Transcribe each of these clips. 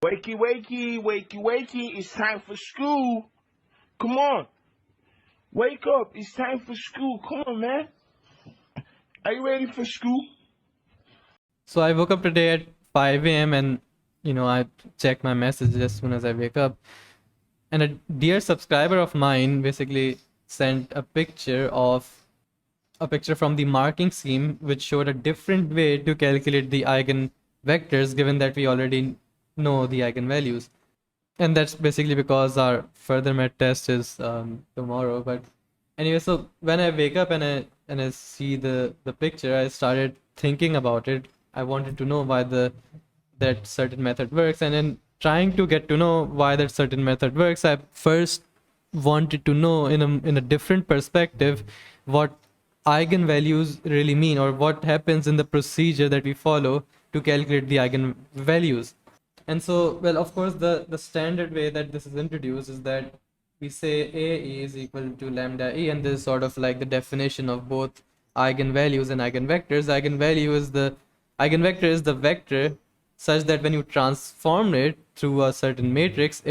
Wakey, wakey, wakey, wakey, it's time for school. Come on. Wake up, it's time for school. Come on, man. Are you ready for school? So I woke up today at 5 a.m. and I check my messages as soon as I wake up. And a dear subscriber of mine basically sent a picture from the marking scheme which showed a different way to calculate the eigen vectors given that we already know the eigenvalues. And that's basically because our further math test is tomorrow. But anyway, so when I wake up and I see the picture, I started thinking about it. I wanted to know why the that certain method works, and in trying to get to know why that certain method works, I first wanted to know in a different perspective what eigenvalues really mean, or what happens in the procedure that we follow to calculate the eigenvalues. And so, well, of course, the standard way that this is introduced is that we say A is equal to lambda E, and this is sort of like the definition of both eigenvalues and eigenvectors. Eigenvector is the vector such that when you transform it through a certain matrix,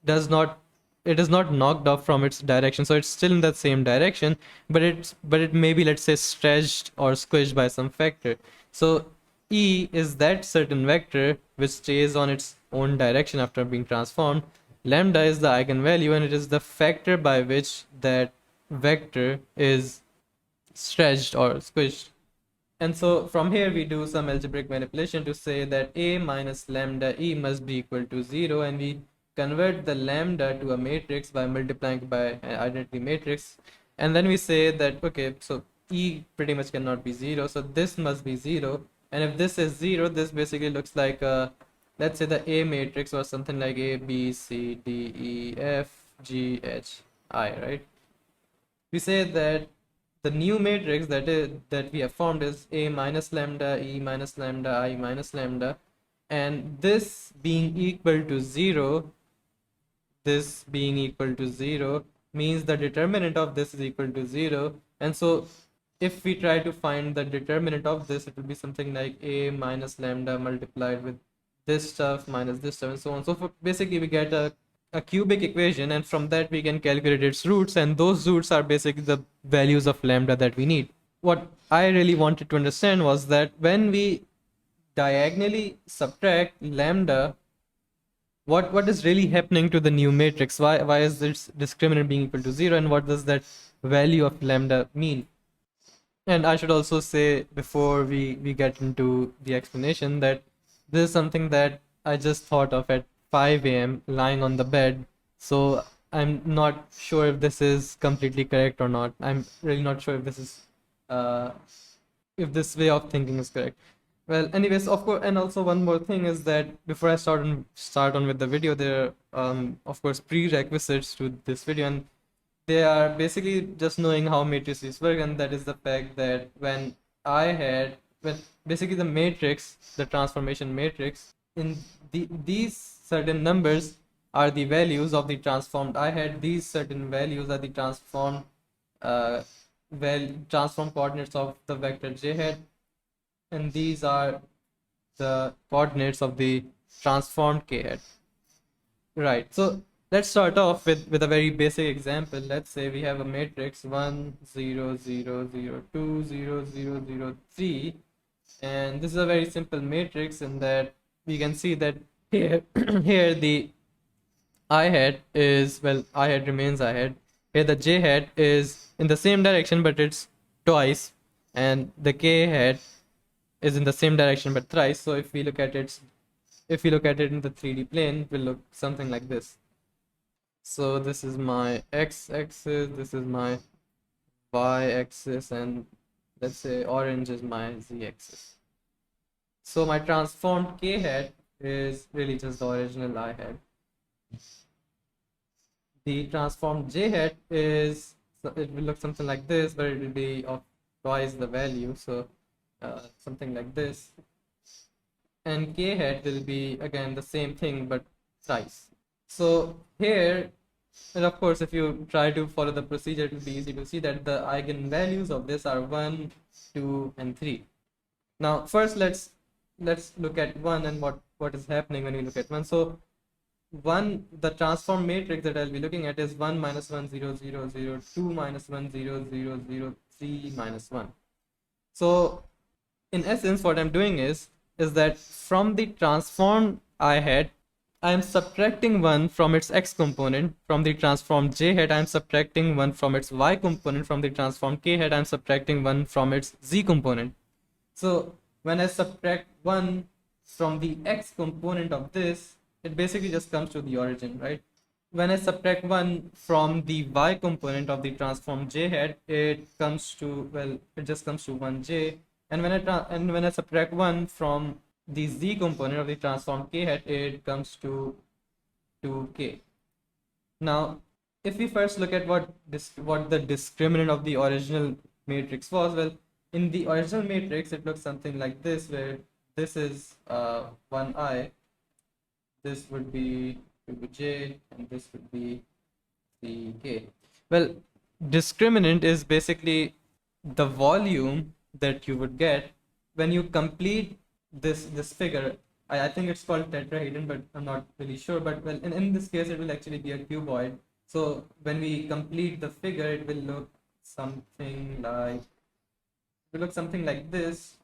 does not it is not knocked off from its direction, so it's still in that same direction, but it may be, let's say, stretched or squished by some factor. So E is that certain vector which stays on its own direction after being transformed. Lambda is the eigenvalue, and it is the factor by which that vector is stretched or squished. And so from here we do some algebraic manipulation to say that A minus lambda E must be equal to 0, and we convert the lambda to a matrix by multiplying by an identity matrix. And then we say that, okay, so E pretty much cannot be 0, so this must be 0. And if this is 0, this basically looks like let's say the A matrix was something like A, B, C, D, E, F, G, H, I, right? We say that the new matrix that we have formed is A minus lambda, E minus lambda, I minus lambda, and this being equal to 0, means the determinant of this is equal to 0. And so if we try to find the determinant of this, it will be something like A minus lambda multiplied with this stuff minus this stuff, and so on. So basically we get a cubic equation, and from that we can calculate its roots, and those roots are basically the values of lambda that we need. What I really wanted to understand was that when we diagonally subtract lambda, what is really happening to the new matrix? Why is this discriminant being equal to 0, and what does that value of lambda mean? And I should also say, before we get into the explanation, that this is something that I just thought of at 5 a.m. lying on the bed. So I'm not sure if this is completely correct or not. I'm really not sure if this way of thinking is correct. Well, anyways, of course, and also one more thing is that before I start on with the video, there are of course prerequisites to this video, and they are basically just knowing how matrices work, and that is the fact that when basically the matrix, the transformation matrix, in these certain numbers are the values of the transformed I had, these certain values are the transformed coordinates of the vector j hat, and these are the coordinates of the transformed k hat. Right, so let's start off with a very basic example. Let's say we have a matrix 1 0 0 0 2 0 0 0 3, and this is a very simple matrix in that we can see that here here the I hat is, well, I hat remains I hat. Here the j hat is in the same direction but it's twice, and the k hat is in the same direction but thrice. So if we look at it in the 3D plane, it will look something like this. So this is my x-axis, this is my y-axis, and let's say orange is my z-axis. So my transformed k hat is really just the original I hat. The transformed j hat it will look something like this, but it will be of twice the value, so something like this. And k hat will be again the same thing but thrice. So here, and of course if you try to follow the procedure, it will be easy to see that the eigenvalues of this are 1, 2, and 3. Now first let's let's look at 1 and what is happening when we look at 1. So 1, the transform matrix that I'll be looking at is 1 minus 1 0 0 0 2 minus 1 0 0 0 3 minus 1. So in essence, what I'm doing is that from the transform I had, I am subtracting 1 from its x component. From the transform j hat, I am subtracting 1 from its y component. From the transform k hat, I am subtracting 1 from its z component. So when I subtract 1 from the x component of this, it basically just comes to the origin, right? When I subtract 1 from the y component of the transform j hat, it comes to, well, it just comes to 1j. And when I subtract 1 from the z component of the transform k hat, it comes to 2k. Now, if we first look at what the discriminant of the original matrix was, well, in the original matrix, it looks something like this, where this is 1i, this would be 2j, and this would be 3k. Well, discriminant is basically the volume that you would get when you complete this figure. I think it's called tetrahedron, but I'm not really sure. But well, in this case, it will actually be a cuboid. So when we complete the figure, it will look something like this,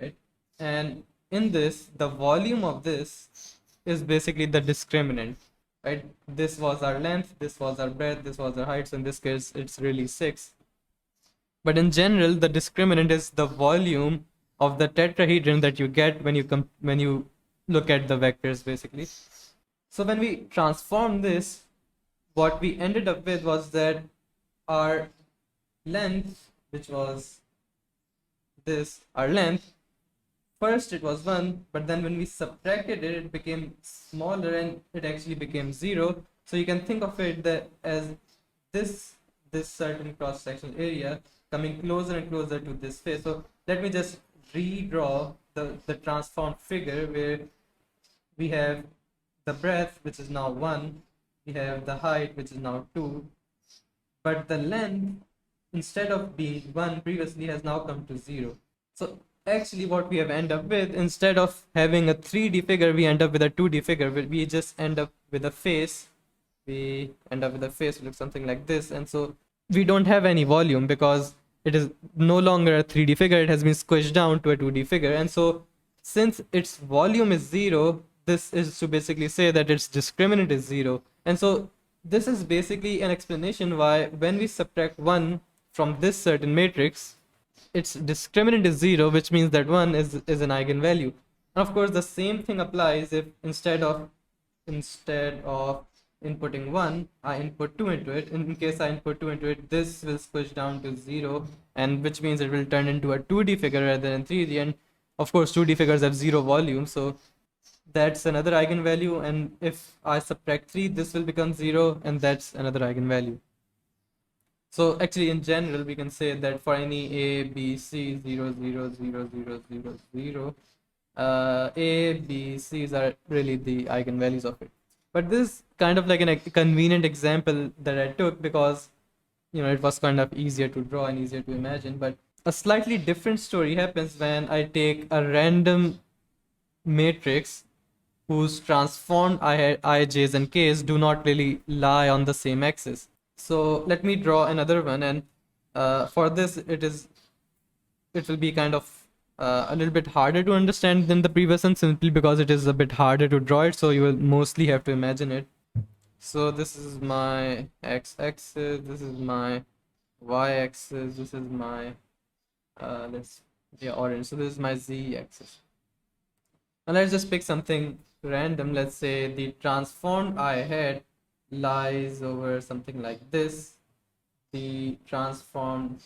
right? And in this, the volume of this is basically the discriminant, right? This was our length, this was our breadth, this was our height. So in this case, it's really 6. But in general, the discriminant is the volume of the tetrahedron that you get when you look at the vectors, basically. So when we transform this, what we ended up with was that our length, which was our length, first it was 1, but then when we subtracted it, it became smaller and it actually became 0. So you can think of it as this certain cross-sectional area coming closer and closer to this face. So let me just redraw the transformed figure, where we have the breadth, which is now 1, we have the height, which is now 2, but the length, instead of being 1 previously, has now come to 0. So actually what we have end up with, instead of having a 3D figure, we end up with a 2D figure. We just end up with a face. We end up with a face look something like this. And so we don't have any volume because it is no longer a 3D figure. It has been squished down to a 2D figure. And so since its volume is 0, this is to basically say that its discriminant is 0. And so this is basically an explanation why when we subtract 1 from this certain matrix, its discriminant is 0, which means that 1 is an eigenvalue. And of course, the same thing applies if instead of inputting 1, I input 2 into it. In case I input 2 into it, this will squish down to 0, and which means it will turn into a 2D figure rather than 3D. And of course, 2D figures have 0 volume, so that's another eigenvalue. And if I subtract 3, this will become 0, and that's another eigenvalue. So actually, in general, we can say that for any a, b, c, 0, 0, 0, 0, 0, 0, a, b, c's are really the eigenvalues of it. But this is kind of like a convenient example that I took because, it was kind of easier to draw and easier to imagine. But a slightly different story happens when I take a random matrix whose transformed ij's and k's do not really lie on the same axis. So let me draw another one, and for this it will be kind of a little bit harder to understand than the previous one, simply because it is a bit harder to draw it, so you will mostly have to imagine it. So this is my x-axis, this is my y-axis, this is my orange, so this is my z-axis. And let's just pick something random. Let's say the transformed I hat lies over something like this, the transformed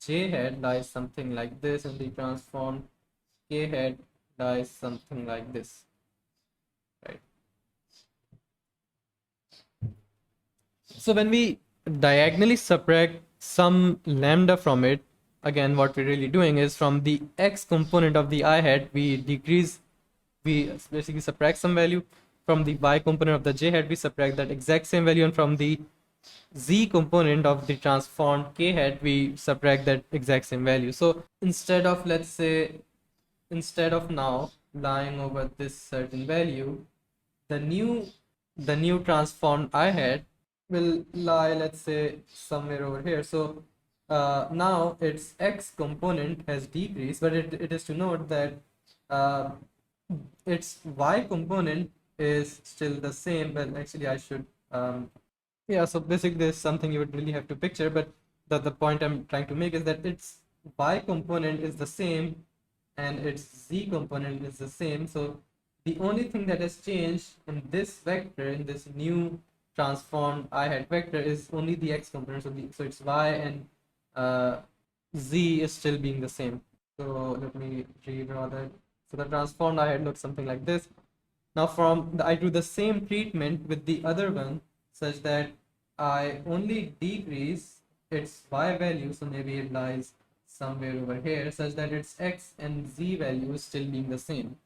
j hat lies something like this, and the transformed k hat lies something like this, right? So when we diagonally subtract some lambda from it, again what we're really doing is from the x component of the I hat, we basically subtract some value. From the y component of the j hat, we subtract that exact same value, and from the z component of the transformed k hat, we subtract that exact same value. So instead of now lying over this certain value, the new transformed I hat will lie, let's say, somewhere over here. So now its x component has decreased, but it is to note that uh, its y component is still the same. Well, actually, I should yeah, so basically there's something you would really have to picture, but the point I'm trying to make is that its y component is the same and its z component is the same. So the only thing that has changed in this vector, in this new transformed I hat vector, is only the x component. So its y and z is still being the same. So let me redraw that. So the transformed I hat looks something like this. Now I do the same treatment with the other one such that I only decrease its y value, so maybe it lies somewhere over here, such that its x and z values still being the same.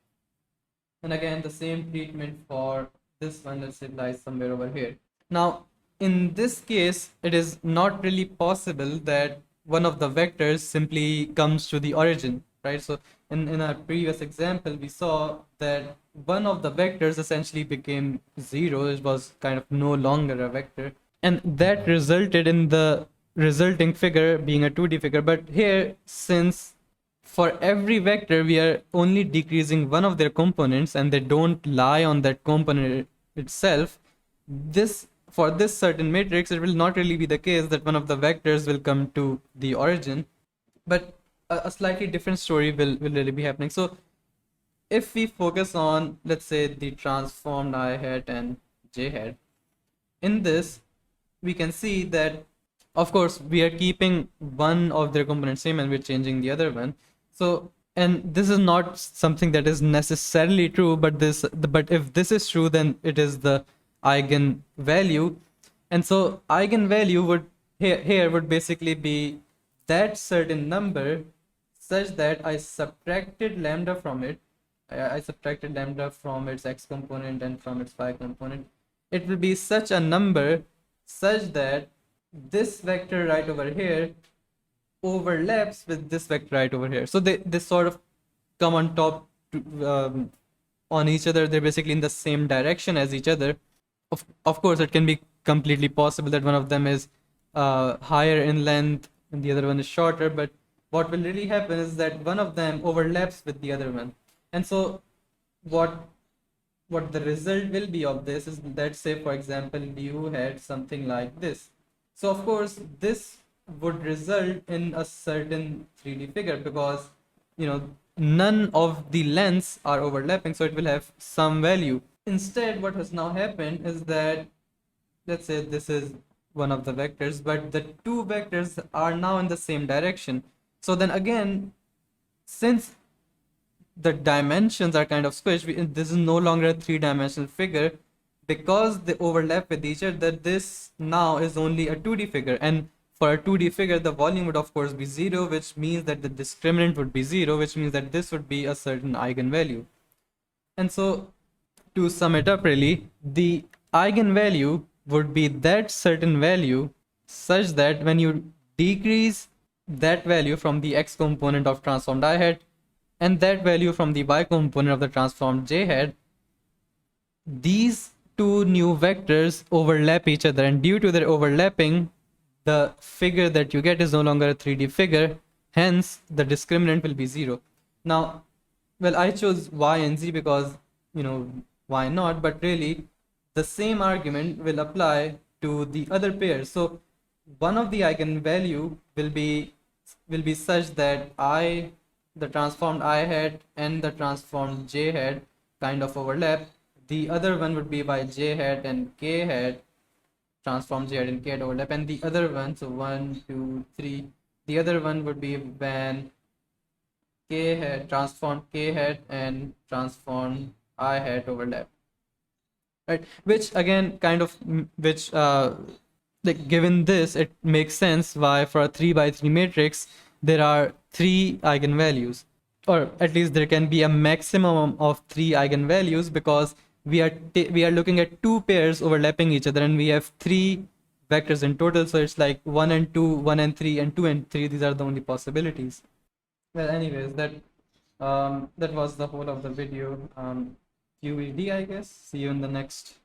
And again, the same treatment for this one, let's say it lies somewhere over here. Now, in this case, it is not really possible that one of the vectors simply comes to the origin, right? So in our previous example, we saw that one of the vectors essentially became zero. It was kind of no longer a vector. And that resulted in the resulting figure being a 2D figure. But here, since for every vector we are only decreasing one of their components and they don't lie on that component itself, this for this certain matrix it will not really be the case that one of the vectors will come to the origin, but a slightly different story will really be happening. So if we focus on, let's say, the transformed I hat and j hat, in this we can see that of course we are keeping one of their components same and we're changing the other one. So, and this is not something that is necessarily true, but but if this is true, then it is the eigen value. And so eigenvalue would here would basically be that certain number such that I subtracted lambda from it. I subtracted lambda from its x component and from its y component. It will be such a number such that this vector right over here overlaps with this vector right over here. So they sort of come on top on each other. They're basically in the same direction as each other. Of course, it can be completely possible that one of them is higher in length and the other one is shorter, but what will really happen is that one of them overlaps with the other one. And so what the result will be of this is, let's say for example you had something like this. So of course this would result in a certain 3D figure because none of the lengths are overlapping, so it will have some value. Instead, what has now happened is that, let's say this is one of the vectors, but the two vectors are now in the same direction. So then again, since the dimensions are kind of squished, this is no longer a three-dimensional figure because they overlap with each other. This now is only a 2D figure, and for a 2D figure the volume would of course be 0, which means that the discriminant would be 0, which means that this would be a certain eigenvalue. And so to sum it up, really, the eigenvalue would be that certain value such that when you decrease that value from the x component of transformed I hat and that value from the y component of the transformed j hat, these two new vectors overlap each other, and due to their overlapping, the figure that you get is no longer a 3D figure, hence the discriminant will be 0. Now, well, I chose y and z because, why not, but really the same argument will apply to the other pairs. So one of the eigenvalue will be such that the transformed I hat and the transformed j hat kind of overlap. The other one would be by j hat and k hat, transformed j hat and k hat overlap, and the other one, so 1, 2, 3, the other one would be when k hat, transformed k hat and transformed I hat overlap, right? Which again kind of like given this, it makes sense why for a 3 by 3 matrix there are 3 eigenvalues, or at least there can be a maximum of 3 eigenvalues because we are looking at two pairs overlapping each other and we have 3 vectors in total. So it's like 1 and 2, 1 and 3, and 2 and 3. These are the only possibilities. Well, anyways, That was the whole of the video. QED, I guess. See you in the next